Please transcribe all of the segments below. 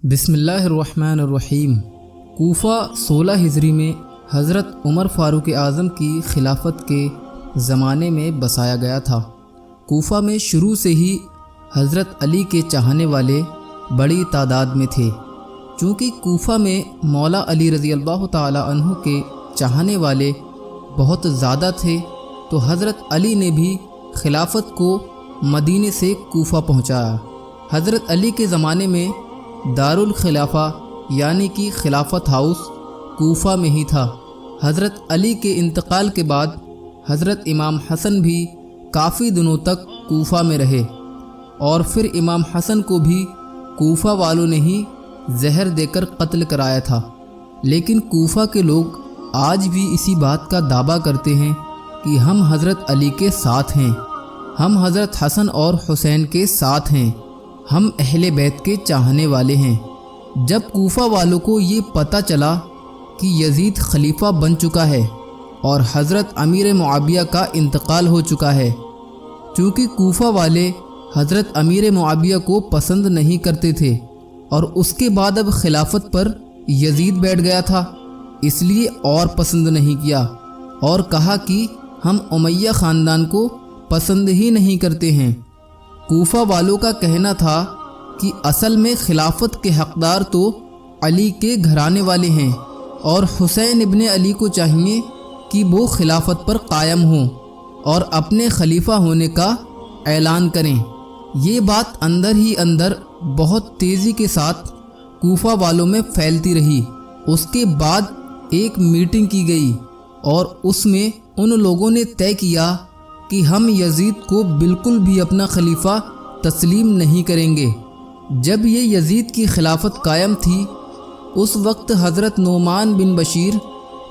بسم اللہ الرحمن الرحیم۔ کوفہ 16 ہجری میں حضرت عمر فاروق اعظم کی خلافت کے زمانے میں بسایا گیا تھا۔ کوفہ میں شروع سے ہی حضرت علی کے چاہنے والے بڑی تعداد میں تھے۔ چونکہ کوفہ میں مولا علی رضی اللہ تعالی عنہ کے چاہنے والے بہت زیادہ تھے، تو حضرت علی نے بھی خلافت کو مدینے سے کوفہ پہنچایا۔ حضرت علی کے زمانے میں دارالخلافہ یعنی کہ خلافت ہاؤس کوفہ میں ہی تھا۔ حضرت علی کے انتقال کے بعد حضرت امام حسن بھی کافی دنوں تک کوفہ میں رہے، اور پھر امام حسن کو بھی کوفہ والوں نے ہی زہر دے کر قتل کرایا تھا۔ لیکن کوفہ کے لوگ آج بھی اسی بات کا دعویٰ کرتے ہیں کہ ہم حضرت علی کے ساتھ ہیں، ہم حضرت حسن اور حسین کے ساتھ ہیں، ہم اہل بیت کے چاہنے والے ہیں۔ جب کوفہ والوں کو یہ پتہ چلا کہ یزید خلیفہ بن چکا ہے اور حضرت امیر معاویہ کا انتقال ہو چکا ہے، چونکہ کوفہ والے حضرت امیر معاویہ کو پسند نہیں کرتے تھے اور اس کے بعد اب خلافت پر یزید بیٹھ گیا تھا، اس لیے اور پسند نہیں کیا اور کہا کہ ہم امیہ خاندان کو پسند ہی نہیں کرتے ہیں۔ کوفہ والوں کا کہنا تھا کہ اصل میں خلافت کے حقدار تو علی کے گھرانے والے ہیں، اور حسین ابن علی کو چاہیے کہ وہ خلافت پر قائم ہوں اور اپنے خلیفہ ہونے کا اعلان کریں۔ یہ بات اندر ہی اندر بہت تیزی کے ساتھ کوفہ والوں میں پھیلتی رہی۔ اس کے بعد ایک میٹنگ کی گئی اور اس میں ان لوگوں نے طے کیا کہ ہم یزید کو بالکل بھی اپنا خلیفہ تسلیم نہیں کریں گے۔ جب یہ یزید کی خلافت قائم تھی، اس وقت حضرت نعمان بن بشیر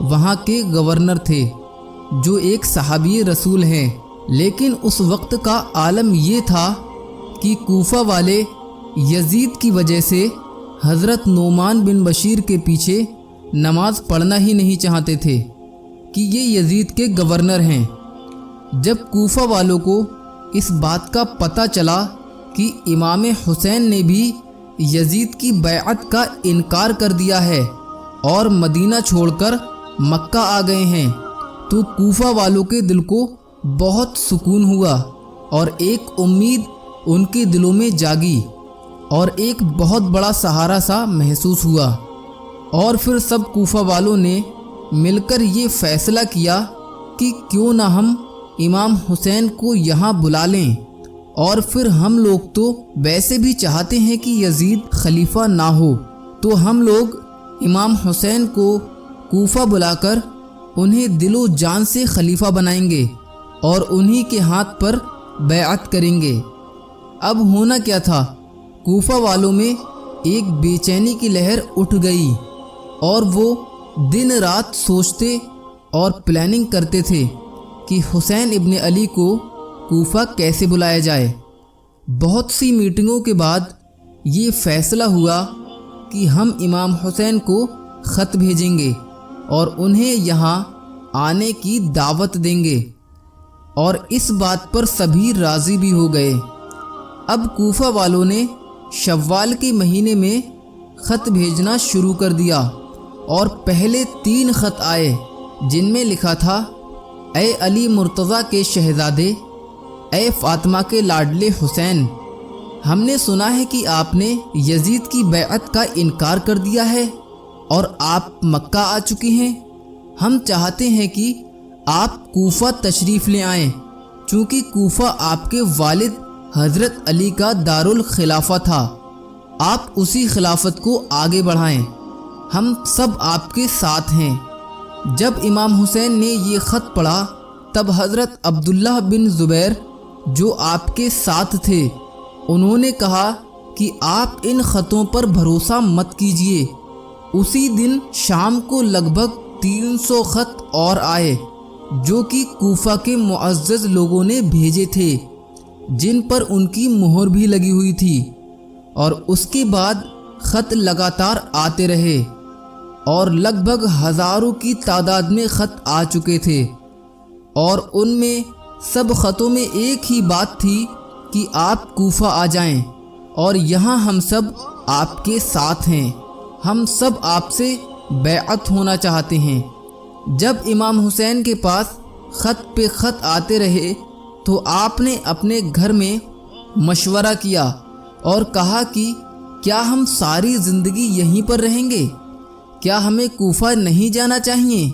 وہاں کے گورنر تھے، جو ایک صحابی رسول ہیں۔ لیکن اس وقت کا عالم یہ تھا کہ کوفہ والے یزید کی وجہ سے حضرت نعمان بن بشیر کے پیچھے نماز پڑھنا ہی نہیں چاہتے تھے کہ یہ یزید کے گورنر ہیں۔ جب کوفہ والوں کو اس بات کا پتہ چلا کہ امام حسین نے بھی یزید کی بیعت کا انکار کر دیا ہے اور مدینہ چھوڑ کر مکہ آ گئے ہیں، تو کوفہ والوں کے دل کو بہت سکون ہوا اور ایک امید ان کے دلوں میں جاگی اور ایک بہت بڑا سہارا سا محسوس ہوا۔ اور پھر سب کوفہ والوں نے مل کر یہ فیصلہ کیا کہ کیوں نہ ہم امام حسین کو یہاں بلا لیں، اور پھر ہم لوگ تو ویسے بھی چاہتے ہیں کہ یزید خلیفہ نہ ہو، تو ہم لوگ امام حسین کو کوفہ بلا کر انہیں دل و جان سے خلیفہ بنائیں گے اور انہی کے ہاتھ پر بیعت کریں گے۔ اب ہونا کیا تھا، کوفہ والوں میں ایک بے چینی کی لہر اٹھ گئی اور وہ دن رات سوچتے اور پلاننگ کرتے تھے کہ حسین ابن علی کو کوفہ کیسے بلایا جائے۔ بہت سی میٹنگوں کے بعد یہ فیصلہ ہوا کہ ہم امام حسین کو خط بھیجیں گے اور انہیں یہاں آنے کی دعوت دیں گے، اور اس بات پر سبھی راضی بھی ہو گئے۔ اب کوفہ والوں نے شوال کے مہینے میں خط بھیجنا شروع کر دیا، اور پہلے 3 خط آئے جن میں لکھا تھا: اے علی مرتضیٰ کے شہزادے، اے فاطمہ کے لاڈلے حسین، ہم نے سنا ہے کہ آپ نے یزید کی بیعت کا انکار کر دیا ہے اور آپ مکہ آ چکے ہیں۔ ہم چاہتے ہیں کہ آپ کوفہ تشریف لے آئیں، چونکہ کوفہ آپ کے والد حضرت علی کا دارالخلافہ تھا۔ آپ اسی خلافت کو آگے بڑھائیں، ہم سب آپ کے ساتھ ہیں۔ جب امام حسین نے یہ خط پڑھا، تب حضرت عبداللہ بن زبیر جو آپ کے ساتھ تھے، انہوں نے کہا کہ آپ ان خطوں پر بھروسہ مت کیجیے۔ اسی دن شام کو لگ بھگ 300 خط اور آئے جو کہ کوفہ کے معزز لوگوں نے بھیجے تھے، جن پر ان کی مہر بھی لگی ہوئی تھی، اور اس کے بعد خط لگاتار آتے رہے اور لگ بھگ ہزاروں کی تعداد میں خط آ چکے تھے، اور ان میں سب خطوں میں ایک ہی بات تھی کہ آپ کوفہ آ جائیں اور یہاں ہم سب آپ کے ساتھ ہیں، ہم سب آپ سے بیعت ہونا چاہتے ہیں۔ جب امام حسین کے پاس خط پہ خط آتے رہے تو آپ نے اپنے گھر میں مشورہ کیا اور کہا کہ کیا ہم ساری زندگی یہیں پر رہیں گے؟ کیا ہمیں کوفہ نہیں جانا چاہیے؟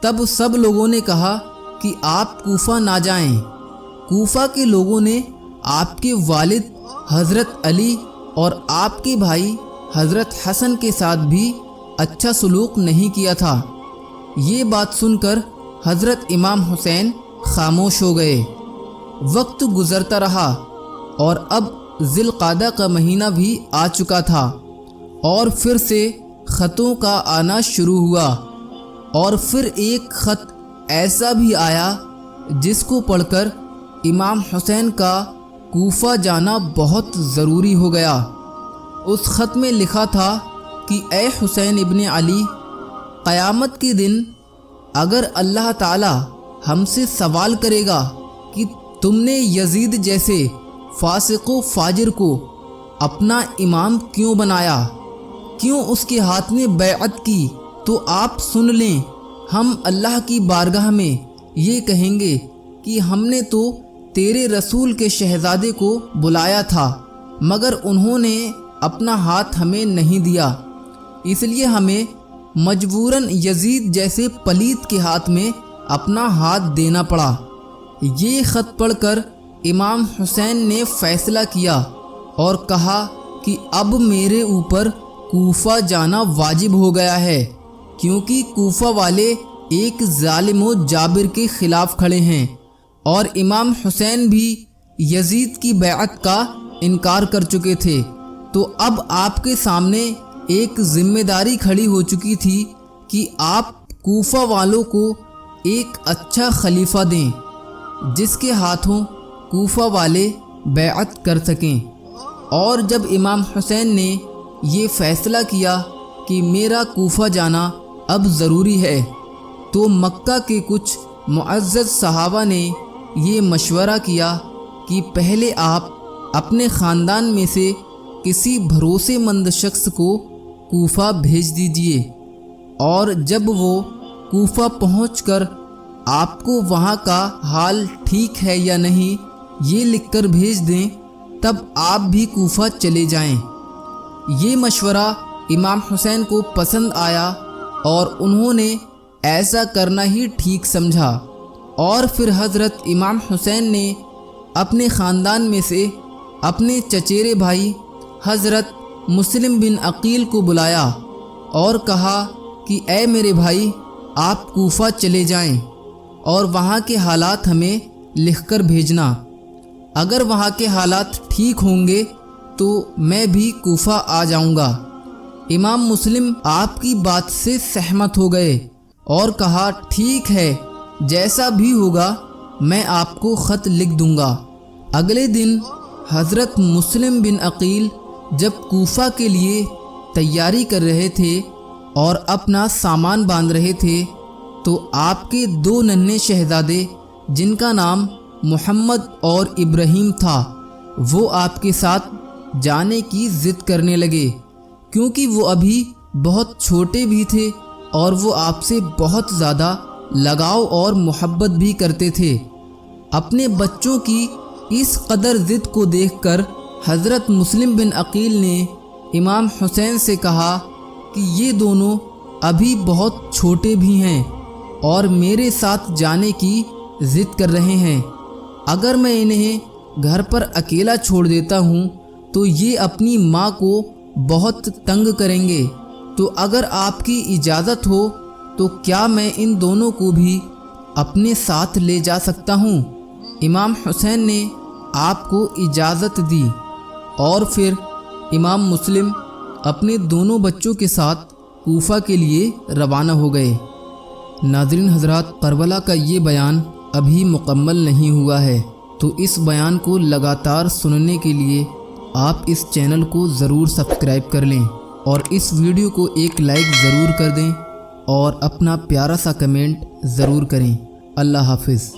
تب سب لوگوں نے کہا کہ آپ کوفہ نہ جائیں۔ کوفہ کے لوگوں نے آپ کے والد حضرت علی اور آپ کے بھائی حضرت حسن کے ساتھ بھی اچھا سلوک نہیں کیا تھا۔ یہ بات سن کر حضرت امام حسین خاموش ہو گئے۔ وقت گزرتا رہا اور اب ذی القعدہ کا مہینہ بھی آ چکا تھا اور پھر سے خطوں کا آنا شروع ہوا، اور پھر ایک خط ایسا بھی آیا جس کو پڑھ کر امام حسین کا کوفہ جانا بہت ضروری ہو گیا۔ اس خط میں لکھا تھا کہ اے حسین ابن علی، قیامت کے دن اگر اللہ تعالی ہم سے سوال کرے گا کہ تم نے یزید جیسے فاسق و فاجر کو اپنا امام کیوں بنایا، کیوں اس کے ہاتھ میں بیعت کی، تو آپ سن لیں، ہم اللہ کی بارگاہ میں یہ کہیں گے کہ ہم نے تو تیرے رسول کے شہزادے کو بلایا تھا مگر انہوں نے اپنا ہاتھ ہمیں نہیں دیا، اس لیے ہمیں مجبوراً یزید جیسے پلیت کے ہاتھ میں اپنا ہاتھ دینا پڑا۔ یہ خط پڑھ کر امام حسین نے فیصلہ کیا اور کہا کہ اب میرے اوپر کوفہ جانا واجب ہو گیا ہے، کیونکہ کوفہ والے ایک ظالم و جابر کے خلاف کھڑے ہیں، اور امام حسین بھی یزید کی بیعت کا انکار کر چکے تھے۔ تو اب آپ کے سامنے ایک ذمہ داری کھڑی ہو چکی تھی کہ آپ کوفہ والوں کو ایک اچھا خلیفہ دیں جس کے ہاتھوں کوفہ والے بیعت کر سکیں۔ اور جب امام حسین نے یہ فیصلہ کیا کہ میرا کوفہ جانا اب ضروری ہے، تو مکہ کے کچھ معزز صحابہ نے یہ مشورہ کیا کہ پہلے آپ اپنے خاندان میں سے کسی بھروسے مند شخص کو کوفہ بھیج دیجئے، اور جب وہ کوفہ پہنچ کر آپ کو وہاں کا حال ٹھیک ہے یا نہیں یہ لکھ کر بھیج دیں، تب آپ بھی کوفہ چلے جائیں۔ یہ مشورہ امام حسین کو پسند آیا اور انہوں نے ایسا کرنا ہی ٹھیک سمجھا، اور پھر حضرت امام حسین نے اپنے خاندان میں سے اپنے چچیرے بھائی حضرت مسلم بن عقیل کو بلایا اور کہا کہ اے میرے بھائی، آپ کوفہ چلے جائیں اور وہاں کے حالات ہمیں لکھ کر بھیجنا، اگر وہاں کے حالات ٹھیک ہوں گے تو میں بھی کوفہ آ جاؤں گا۔ امام مسلم آپ کی بات سے سہمت ہو گئے اور کہا ٹھیک ہے، جیسا بھی ہوگا میں آپ کو خط لکھ دوں گا۔ اگلے دن حضرت مسلم بن عقیل جب کوفہ کے لیے تیاری کر رہے تھے اور اپنا سامان باندھ رہے تھے تو آپ کے دو ننھے شہزادے جن کا نام محمد اور ابراہیم تھا وہ آپ کے ساتھ جانے کی ضد کرنے لگے، کیونکہ وہ ابھی بہت چھوٹے بھی تھے اور وہ آپ سے بہت زیادہ لگاؤ اور محبت بھی کرتے تھے۔ اپنے بچوں کی اس قدر ضد کو دیکھ کر حضرت مسلم بن عقیل نے امام حسین سے کہا کہ یہ دونوں ابھی بہت چھوٹے بھی ہیں اور میرے ساتھ جانے کی ضد کر رہے ہیں، اگر میں انہیں گھر پر اکیلا چھوڑ دیتا ہوں تو یہ اپنی ماں کو بہت تنگ کریں گے، تو اگر آپ کی اجازت ہو تو کیا میں ان دونوں کو بھی اپنے ساتھ لے جا سکتا ہوں؟ امام حسین نے آپ کو اجازت دی اور پھر امام مسلم اپنے دونوں بچوں کے ساتھ کوفہ کے لیے روانہ ہو گئے۔ ناظرین حضرات، کربلا کا یہ بیان ابھی مکمل نہیں ہوا ہے، تو اس بیان کو لگاتار سننے کے لیے آپ اس چینل کو ضرور سبسکرائب کر لیں اور اس ویڈیو کو ایک لائک ضرور کر دیں اور اپنا پیارا سا کمنٹ ضرور کریں۔ اللہ حافظ۔